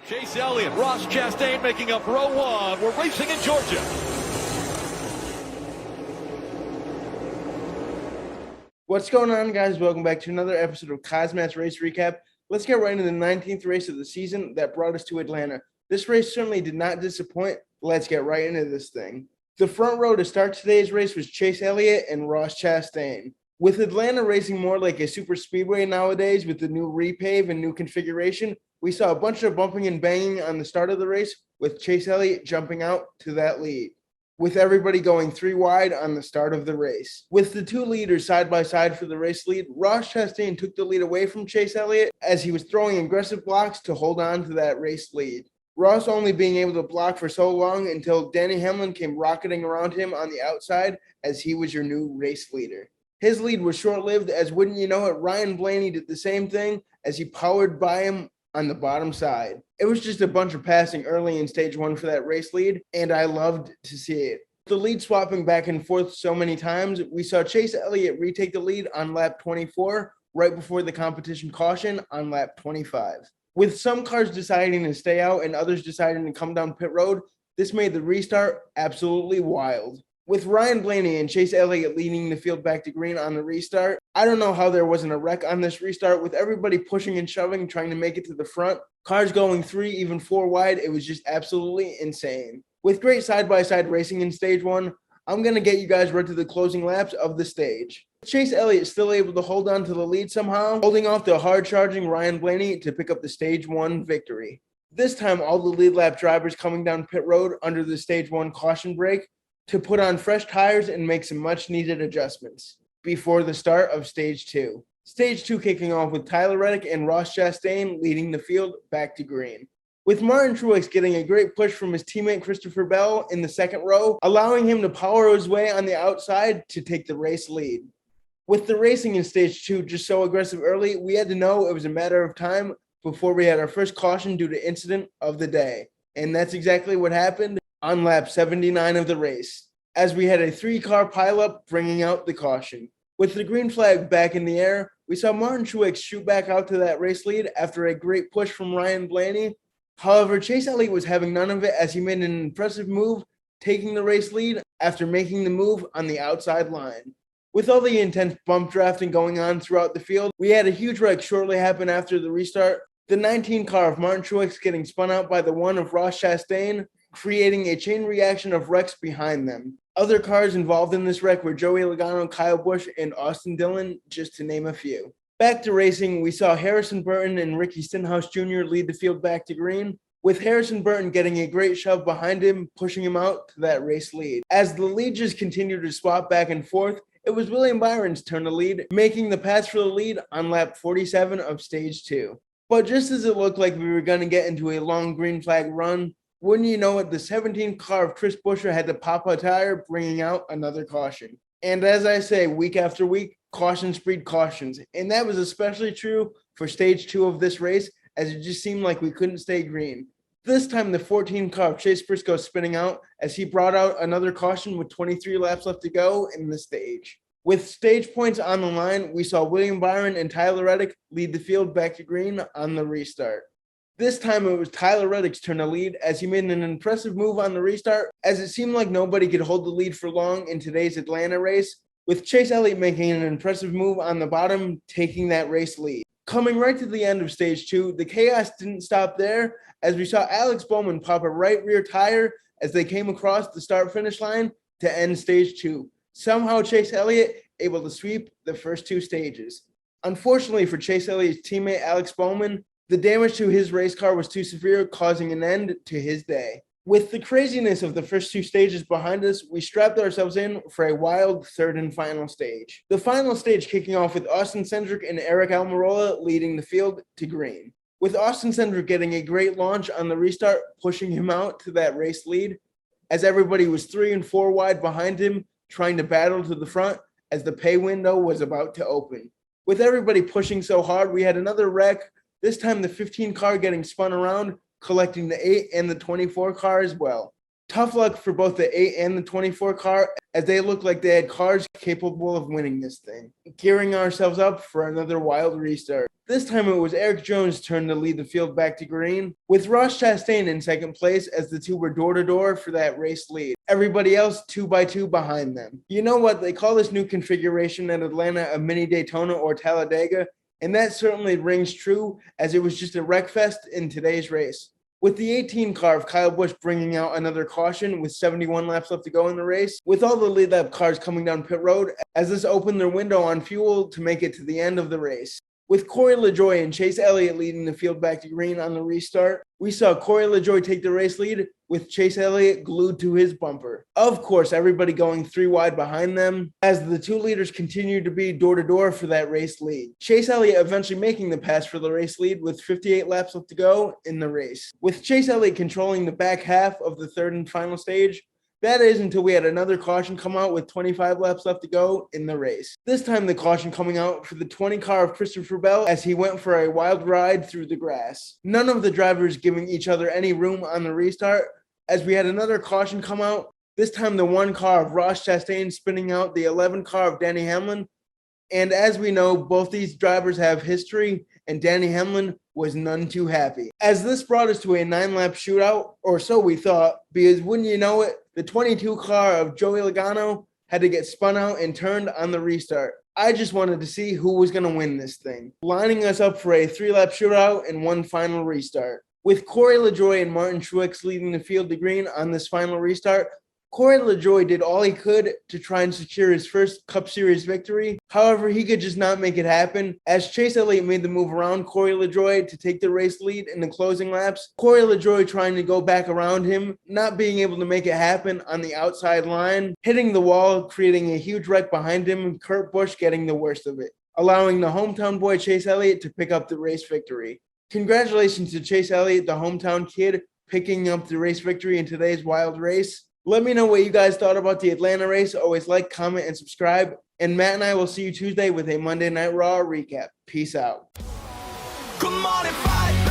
Chase Elliott, Ross Chastain making up row one. We're racing in Georgia. What's going on, guys? Welcome back to another episode of KozMatt's Race Recap. Let's get right into the 19th race of the season that brought us to Atlanta. This race certainly did not disappoint. Let's get right into this thing. The front row to start today's race was Chase Elliott and Ross Chastain. With Atlanta racing more like a super speedway nowadays with the new repave and new configuration, we saw a bunch of bumping and banging on the start of the race, with Chase Elliott jumping out to that lead, with everybody going three wide on the start of the race. With the two leaders side by side for the race lead, Ross Chastain took the lead away from Chase Elliott as he was throwing aggressive blocks to hold on to that race lead. Ross only being able to block for so long until Denny Hamlin came rocketing around him on the outside as he was your new race leader. His lead was short-lived, as wouldn't you know it, Ryan Blaney did the same thing as he powered by him on the bottom side. It was just a bunch of passing early in stage one for that race lead, and I loved to see it. The lead swapping back and forth so many times, we saw Chase Elliott retake the lead on lap 24 right before the competition caution on lap 25. With some cars deciding to stay out and others deciding to come down pit road, this made the restart absolutely wild. With Ryan Blaney and Chase Elliott leading the field back to green on the restart, I don't know how there wasn't a wreck on this restart, with everybody pushing and shoving, trying to make it to the front. Cars going three, even four wide. It was just absolutely insane. With great side-by-side racing in stage one, I'm going to get you guys right to the closing laps of the stage. Chase Elliott still able to hold on to the lead somehow, holding off the hard-charging Ryan Blaney to pick up the stage one victory. This time, all the lead lap drivers coming down pit road under the stage one caution break to put on fresh tires and make some much-needed adjustments before the start of stage two. Stage two kicking off with Tyler Reddick and Ross Chastain leading the field back to green, with Martin Truex getting a great push from his teammate Christopher Bell in the second row, allowing him to power his way on the outside to take the race lead. With the racing in stage two just so aggressive early, we had to know it was a matter of time before we had our first caution due to incident of the day. And that's exactly what happened on lap 79 of the race, as we had a three-car pileup bringing out the caution. With the green flag back in the air, we saw Martin Truex shoot back out to that race lead after a great push from Ryan Blaney. However, Chase Elliott was having none of it as he made an impressive move, taking the race lead after making the move on the outside line. With all the intense bump drafting going on throughout the field, we had a huge wreck shortly happen after the restart. The 19 car of Martin Truex getting spun out by the one of Ross Chastain, creating a chain reaction of wrecks behind them. Other cars involved in this wreck were Joey Logano, Kyle Busch, and Austin Dillon, just to name a few. Back to racing, we saw Harrison Burton and Ricky Stenhouse Jr. lead the field back to green, with Harrison Burton getting a great shove behind him, pushing him out to that race lead. As the lead just continued to swap back and forth, it was William Byron's turn to lead, making the pass for the lead on lap 47 of stage two. But just as it looked like we were going to get into a long green flag run, wouldn't you know it, the 17th car of Chris Buescher had to pop a tire, bringing out another caution. And as I say, week after week, cautions breed cautions. And that was especially true for stage two of this race, as it just seemed like we couldn't stay green. This time, the 14th car of Chase Briscoe spinning out as he brought out another caution with 23 laps left to go in the stage. With stage points on the line, we saw William Byron and Tyler Reddick lead the field back to green on the restart. This time it was Tyler Reddick's turn to lead as he made an impressive move on the restart, as it seemed like nobody could hold the lead for long in today's Atlanta race, with Chase Elliott making an impressive move on the bottom, taking that race lead. Coming right to the end of stage two, the chaos didn't stop there, as we saw Alex Bowman pop a right rear tire as they came across the start-finish line to end stage two. Somehow Chase Elliott able to sweep the first two stages. Unfortunately for Chase Elliott's teammate Alex Bowman, the damage to his race car was too severe, causing an end to his day. With the craziness of the first two stages behind us, we strapped ourselves in for a wild third and final stage. The final stage kicking off with Austin Cindric and Eric Almirola leading the field to green, with Austin Cindric getting a great launch on the restart, pushing him out to that race lead, as everybody was 3 and 4 wide behind him, trying to battle to the front as the pay window was about to open. With everybody pushing so hard, we had another wreck, this time the 15 car getting spun around, collecting the 8 and the 24 car as well. Tough luck for both the 8 and the 24 car, as they looked like they had cars capable of winning this thing. Gearing ourselves up for another wild restart. This time it was Eric Jones' turn to lead the field back to green, with Ross Chastain in second place as the two were door-to-door for that race lead. Everybody else 2x2 behind them. You know what? They call this new configuration at Atlanta a mini Daytona or Talladega, and that certainly rings true, as it was just a wreckfest in today's race. With the 18 car of Kyle Busch bringing out another caution with 71 laps left to go in the race, with all the lead lap cars coming down pit road, as this opened their window on fuel to make it to the end of the race. With Corey LaJoie and Chase Elliott leading the field back to green on the restart, we saw Corey LaJoie take the race lead with Chase Elliott glued to his bumper. Of course, everybody going 3 wide behind them as the two leaders continued to be door-to-door for that race lead. Chase Elliott eventually making the pass for the race lead with 58 laps left to go in the race. With Chase Elliott controlling the back half of the third and final stage, that is until we had another caution come out with 25 laps left to go in the race. This time the caution coming out for the 20 car of Christopher Bell as he went for a wild ride through the grass. None of the drivers giving each other any room on the restart as we had another caution come out. This time the 1 car of Ross Chastain spinning out the 11 car of Denny Hamlin. And as we know, both these drivers have history, and Denny Hamlin was none too happy. As this brought us to a 9-lap shootout, or so we thought, because wouldn't you know it, the 22 car of Joey Logano had to get spun out and turned on the restart. I just wanted to see who was going to win this thing, lining us up for a 3-lap shootout and one final restart. With Corey LaJoie and Martin Truex leading the field to green on this final restart, Corey LaJoie did all he could to try and secure his first Cup Series victory. However, he could just not make it happen, as Chase Elliott made the move around Corey LaJoie to take the race lead in the closing laps. Corey LaJoie trying to go back around him, not being able to make it happen on the outside line, hitting the wall, creating a huge wreck behind him, and Kurt Busch getting the worst of it, allowing the hometown boy Chase Elliott to pick up the race victory. Congratulations to Chase Elliott, the hometown kid, picking up the race victory in today's wild race. Let me know what you guys thought about the Atlanta race. Always like, comment, and subscribe. And Matt and I will see you Tuesday with a Monday Night Raw recap. Peace out. Come on and fight.